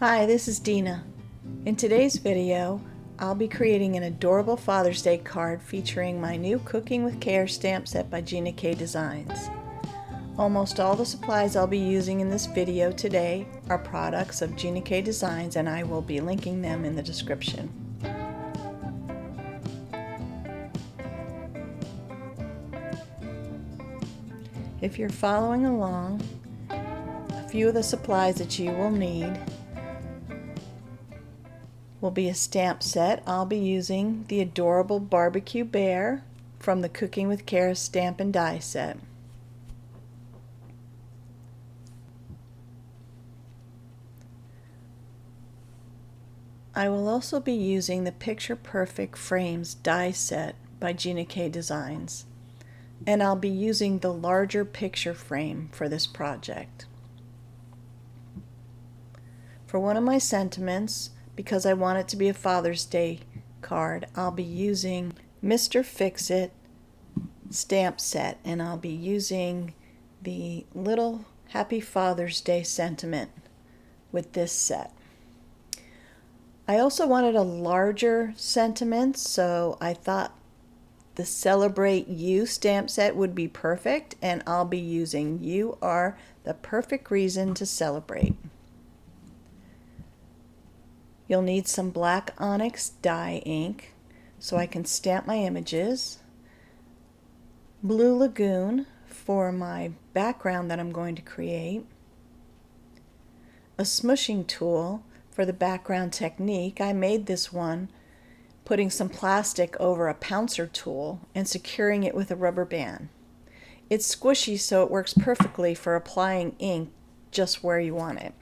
Hi, this is Dina. In today's video, I'll be creating an adorable Father's Day card featuring my new Cooking with Care stamp set by Gina K Designs. Almost all the supplies I'll be using in this video today are products of Gina K Designs, and I will be linking them in the description. If you're following along, a few of the supplies that you will need will be a stamp set. I'll be using the adorable barbecue bear from the Cooking with Care stamp and die set. I will also be using the Picture Perfect Frames die set by Gina K Designs, and I'll be using the larger picture frame for this project. For one of my sentiments, because I want it to be a Father's Day card, I'll be using Mr. Fix-It stamp set, and I'll be using the little Happy Father's Day sentiment with this set. I also wanted a larger sentiment, so I thought the Celebrate You stamp set would be perfect, and I'll be using You Are the Perfect Reason to Celebrate. You'll need some black onyx dye ink so I can stamp my images, blue Lagoon for my background that I'm going to create, a smushing tool for the background technique. I made this one putting some plastic over a pouncer tool and securing it with a rubber band. It's squishy, so it works perfectly for applying ink just where you want it.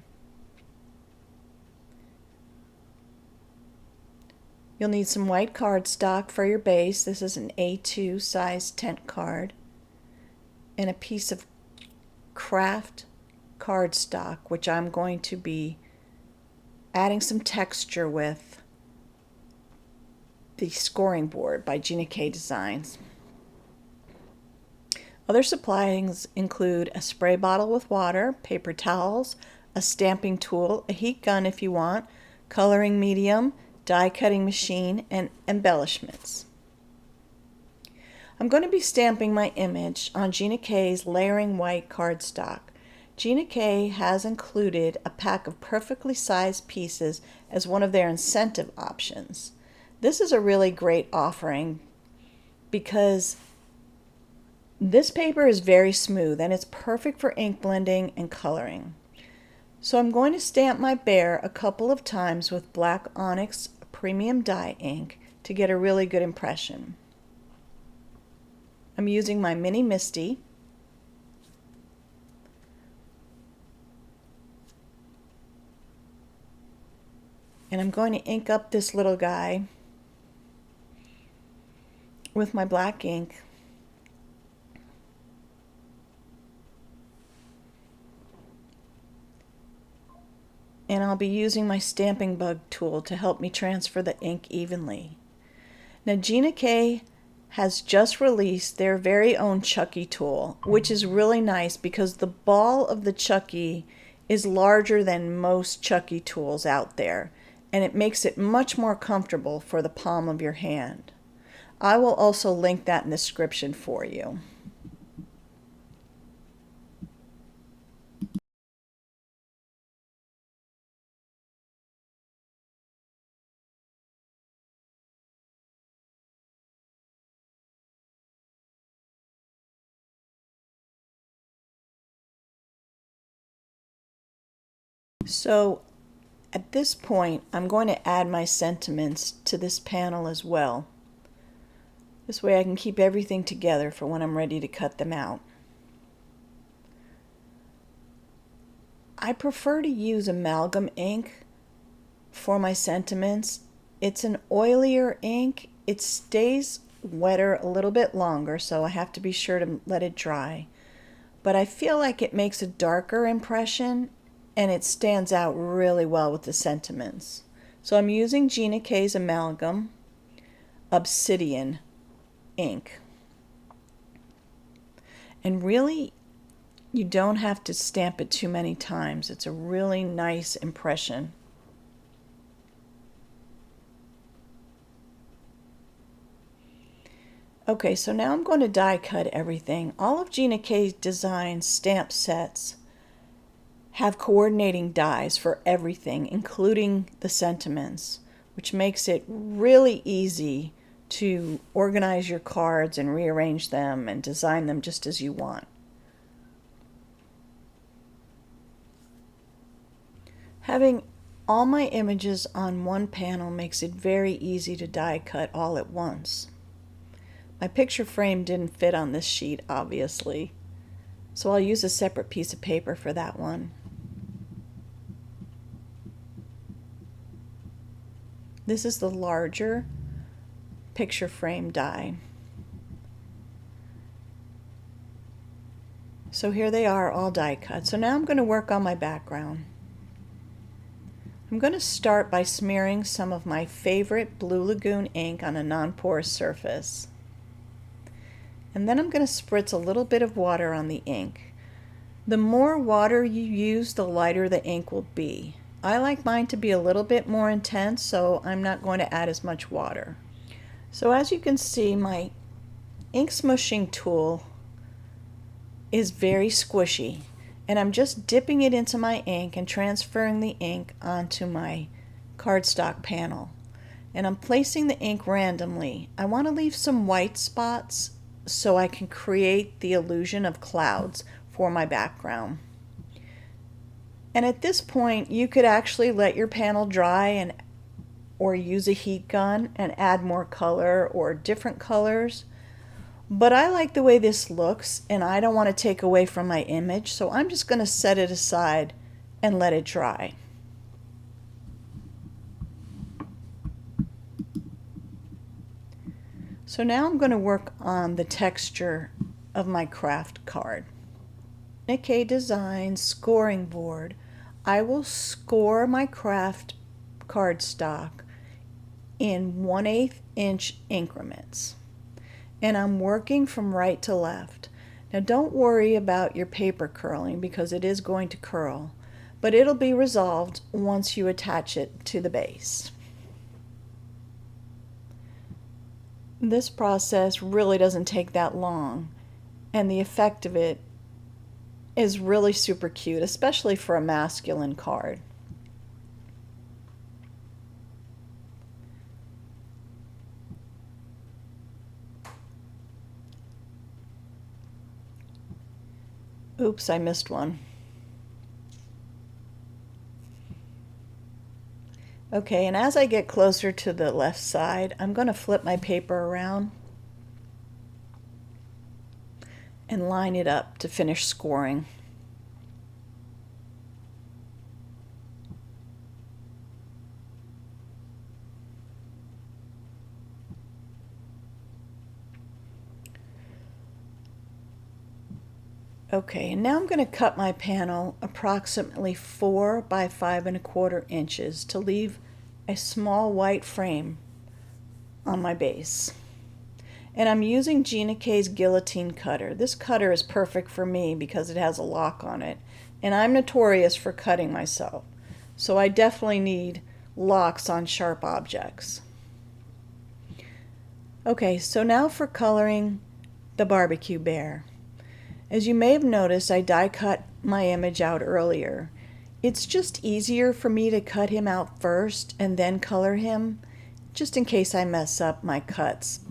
You'll need some white cardstock for your base. This is an A2 size tent card, and a piece of craft cardstock, which I'm going to be adding some texture with the Scoring Board by Gina K Designs. Other supplies include a spray bottle with water, paper towels, a stamping tool, a heat gun if you want, coloring medium, die cutting machine, and embellishments. I'm going to be stamping my image on Gina K's layering white cardstock. Gina K has included a pack of perfectly sized pieces as one of their incentive options. This is a really great offering because this paper is very smooth and it's perfect for ink blending and coloring. So I'm going to stamp my bear a couple of times with black onyx premium dye ink to get a really good impression. I'm using my mini Misty, and I'm going to ink up this little guy with my black ink. And I'll be using my stamping bug tool to help me transfer the ink evenly. Now Gina K has just released their very own Chucky tool, which is really nice because the ball of the Chucky is larger than most Chucky tools out there, and it makes it much more comfortable for the palm of your hand. I will also link that in the description for you. So at this point, I'm going to add my sentiments to this panel as well. This way I can keep everything together for when I'm ready to cut them out. I prefer to use amalgam ink for my sentiments. It's an oilier ink. It stays wetter a little bit longer, so I have to be sure to let it dry. But I feel like it makes a darker impression and it stands out really well with the sentiments. So I'm using Gina K's Amalgam Obsidian ink. And really, you don't have to stamp it too many times. It's a really nice impression. Okay, so now I'm going to die cut everything. All of Gina K's design stamp sets have coordinating dies for everything, including the sentiments, which makes it really easy to organize your cards and rearrange them and design them just as you want. Having all my images on one panel makes it very easy to die cut all at once. My picture frame didn't fit on this sheet, obviously, so I'll use a separate piece of paper for that one. This is the larger picture frame die. So here they are, all die cut. So now I'm going to work on my background. I'm going to start by smearing some of my favorite Blue Lagoon ink on a non-porous surface. And then I'm going to spritz a little bit of water on the ink. The more water you use, the lighter the ink will be. I like mine to be a little bit more intense, so I'm not going to add as much water. So as you can see, my ink smushing tool is very squishy, and I'm just dipping it into my ink and transferring the ink onto my cardstock panel. And I'm placing the ink randomly. I want to leave some white spots so I can create the illusion of clouds for my background. And at this point, you could actually let your panel dry or use a heat gun and add more color or different colors. But I like the way this looks, and I don't want to take away from my image, so I'm just going to set it aside and let it dry. So now I'm going to work on the texture of my craft card. Gina Design scoring board. I will score my craft cardstock in 1/8 inch increments. And I'm working from right to left. Now don't worry about your paper curling because it is going to curl, but it'll be resolved once you attach it to the base. This process really doesn't take that long, and the effect of it is really super cute, especially for a masculine card. Oops, I missed one. Okay, and as I get closer to the left side, I'm going to flip my paper around and line it up to finish scoring. Okay, and now I'm going to cut my panel approximately 4 by 5 1/4 inches to leave a small white frame on my base. And I'm using Gina K's guillotine cutter. This cutter is perfect for me because it has a lock on it, and I'm notorious for cutting myself, so I definitely need locks on sharp objects. Okay, so now for coloring the barbecue bear. As you may have noticed, I die cut my image out earlier. It's just easier for me to cut him out first and then color him, just in case I mess up my cuts.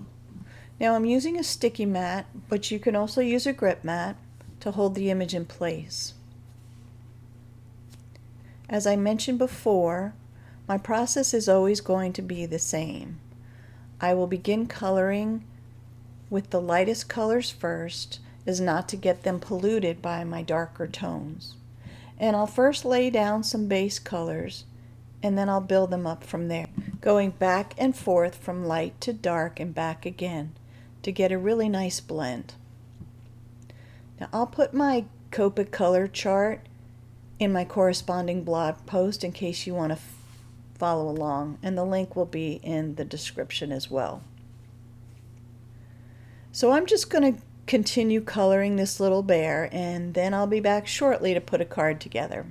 Now I'm using a sticky mat, but you can also use a grip mat to hold the image in place. As I mentioned before, my process is always going to be the same. I will begin coloring with the lightest colors first, is not to get them polluted by my darker tones. And I'll first lay down some base colors, and then I'll build them up from there, going back and forth from light to dark and back again to get a really nice blend. Now I'll put my Copic color chart in my corresponding blog post in case you want to follow along, and the link will be in the description as well. So I'm just going to continue coloring this little bear, and then I'll be back shortly to put a card together.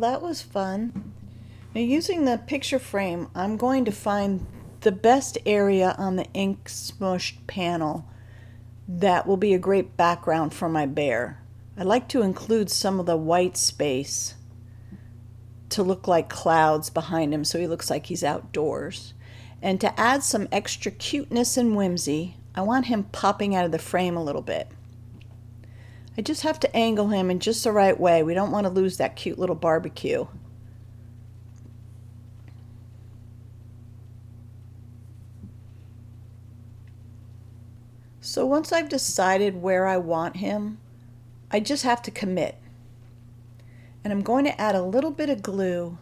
that was fun. Now using the picture frame, I'm going to find the best area on the ink smushed panel that will be a great background for my bear. I like to include some of the white space to look like clouds behind him so he looks like he's outdoors. And to add some extra cuteness and whimsy, I want him popping out of the frame a little bit. I just have to angle him in just the right way. We don't want to lose that cute little barbecue. So once I've decided where I want him, I just have to commit. And I'm going to add a little bit of glue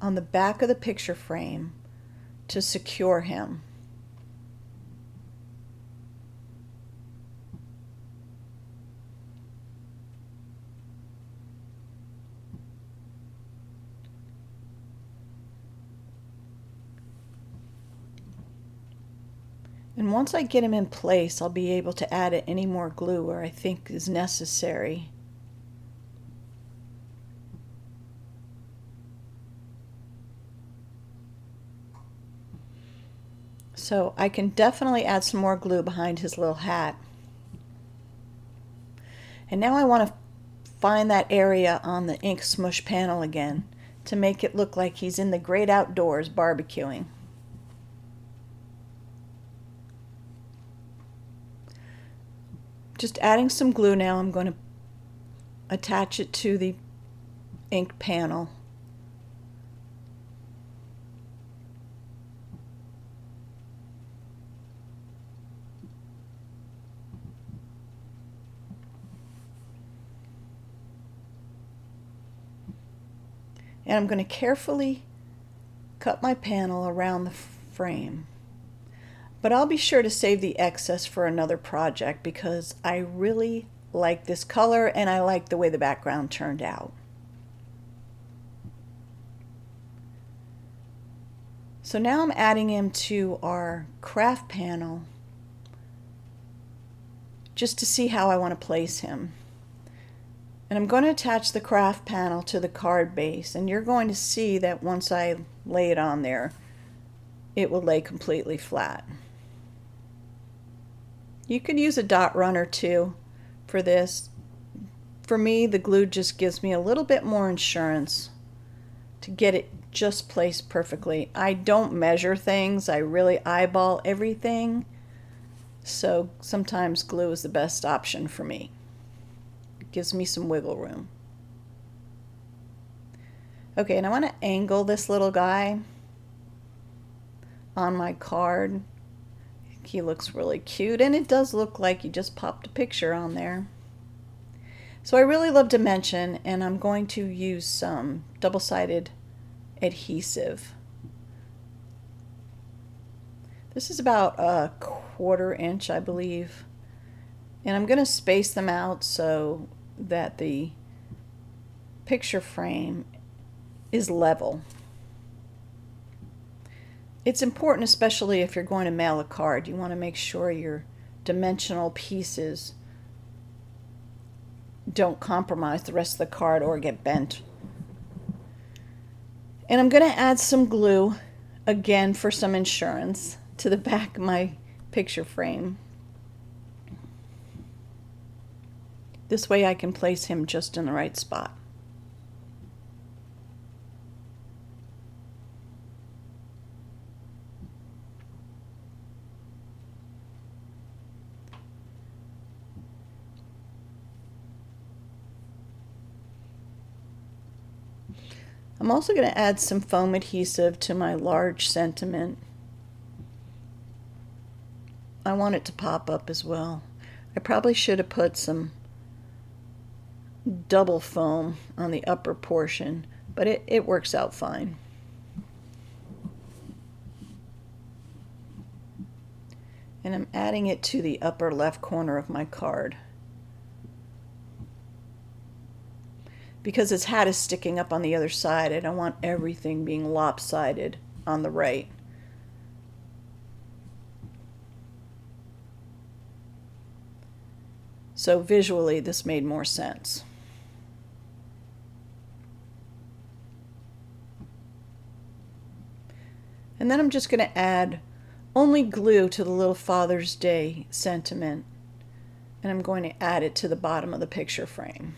on the back of the picture frame to secure him. And once I get him in place, I'll be able to add any more glue where I think is necessary. So I can definitely add some more glue behind his little hat. And now I want to find that area on the ink smush panel again to make it look like he's in the great outdoors barbecuing. Just adding some glue now. I'm going to attach it to the ink panel. And I'm going to carefully cut my panel around the frame. But I'll be sure to save the excess for another project because I really like this color and I like the way the background turned out. So now I'm adding him to our craft panel just to see how I want to place him. And I'm going to attach the craft panel to the card base, and you're going to see that once I lay it on there, it will lay completely flat. You could use a dot runner too for this. For me, the glue just gives me a little bit more insurance to get it just placed perfectly. I don't measure things, I really eyeball everything, so sometimes glue is the best option for me. It gives me some wiggle room. Okay, and I want to angle this little guy on my card. He looks really cute, and it does look like you just popped a picture on there. So I really love dimension, and I'm going to use some double-sided adhesive. This is about a 1/4 inch, I believe, and I'm going to space them out so that the picture frame is level. It's important, especially if you're going to mail a card. You want to make sure your dimensional pieces don't compromise the rest of the card or get bent. And I'm going to add some glue, again for some insurance, to the back of my picture frame. This way I can place him just in the right spot. I'm also going to add some foam adhesive to my large sentiment. I want it to pop up as well. I probably should have put some double foam on the upper portion, but it works out fine. And I'm adding it to the upper left corner of my card. Because his hat is sticking up on the other side, I don't want everything being lopsided on the right. So visually, this made more sense. And then I'm just going to add only glue to the little Father's Day sentiment. And I'm going to add it to the bottom of the picture frame.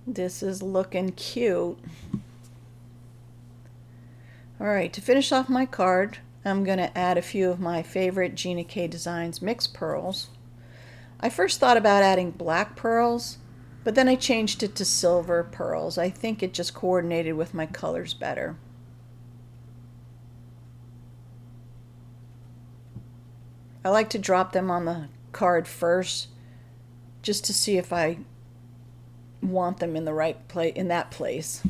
This is looking cute. Alright, to finish off my card, I'm going to add a few of my favorite Gina K Designs mixed pearls. I first thought about adding black pearls, but then I changed it to silver pearls. I think it just coordinated with my colors better. I like to drop them on the card first, just to see if I want them in the right place, in that place,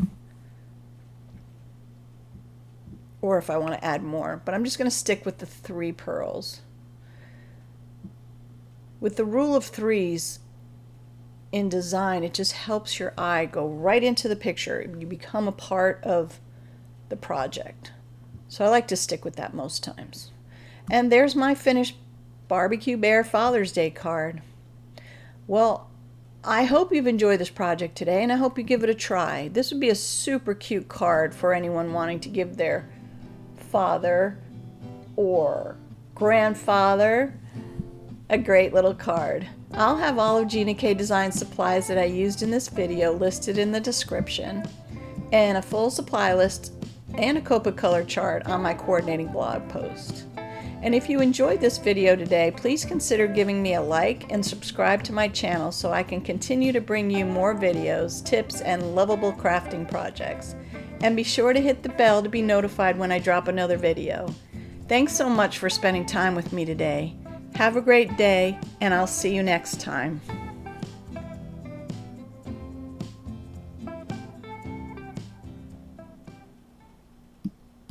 or if I want to add more. But I'm just going to stick with the 3 pearls. With the rule of 3s in design, it just helps your eye go right into the picture. You become a part of the project. So I like to stick with that most times. And there's my finished Barbecue Bear Father's Day card. Well, I hope you've enjoyed this project today, and I hope you give it a try. This would be a super cute card for anyone wanting to give their father or grandfather a great little card. I'll have all of Gina K Design supplies that I used in this video listed in the description, and a full supply list and a Copa color chart on my coordinating blog post. And if you enjoyed this video today, please consider giving me a like and subscribe to my channel so I can continue to bring you more videos, tips, and lovable crafting projects. And be sure to hit the bell to be notified when I drop another video. Thanks so much for spending time with me today. Have a great day, and I'll see you next time.